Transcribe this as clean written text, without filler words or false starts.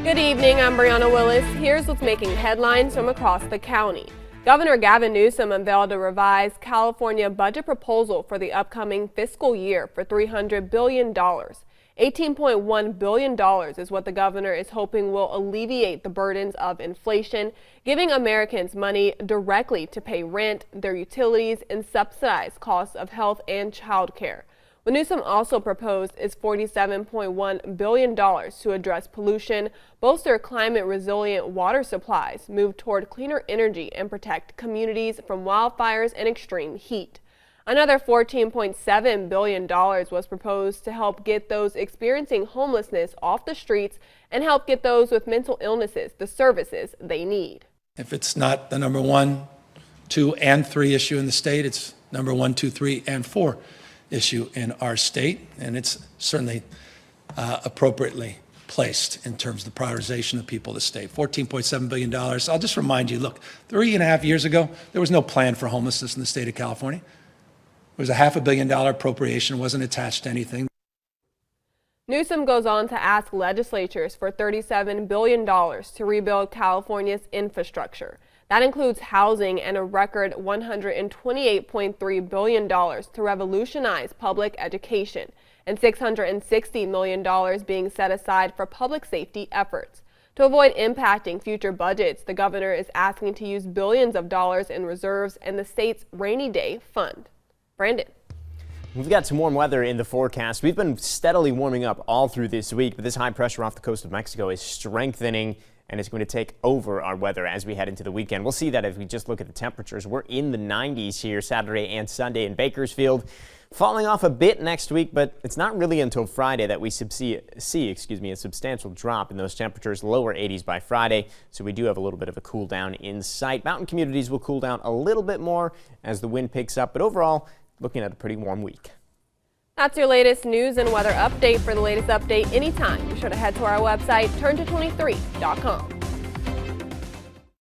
Good evening, I'm Brianna Willis. Here's what's making headlines from across the county. Governor Gavin Newsom unveiled a revised California budget proposal for the upcoming fiscal year for $300 billion. $18.1 billion is what the governor is hoping will alleviate the burdens of inflation, giving Americans money directly to pay rent, their utilities, and subsidize costs of health and child care. What Newsom also proposed is $47.1 billion to address pollution, bolster climate-resilient water supplies, move toward cleaner energy, and protect communities from wildfires and extreme heat. Another $14.7 billion was proposed to help get those experiencing homelessness off the streets and help get those with mental illnesses the services they need. If it's not the number 1, 2, and 3 issue in the state, it's number 1, 2, 3, and 4 issue in our state, and it's certainly appropriately placed in terms of the prioritization of people of the state. $14.7 billion. I'll just remind you, look, 3.5 years ago, there was no plan for homelessness in the state of California. It was a $500 million appropriation, wasn't attached to anything. Newsom goes on to ask legislatures for $37 billion to rebuild California's infrastructure. That includes housing and a record $128.3 billion to revolutionize public education and $660 million being set aside for public safety efforts. To avoid impacting future budgets, the governor is asking to use billions of dollars in reserves and the state's rainy day fund. Brandon. We've got some warm weather in the forecast. We've been steadily warming up all through this week, but this high pressure off the coast of Mexico is strengthening, and it's going to take over our weather as we head into the weekend. We'll see that if we just look at the temperatures. We're in the 90s here Saturday and Sunday in Bakersfield. Falling off a bit next week, but it's not really until Friday that we see a substantial drop in those temperatures, lower 80s by Friday. So we do have a little bit of a cool down in sight. Mountain communities will cool down a little bit more as the wind picks up, but overall, looking at a pretty warm week. That's your latest news and weather update. For the latest update anytime, be sure to head to our website, turn223.com.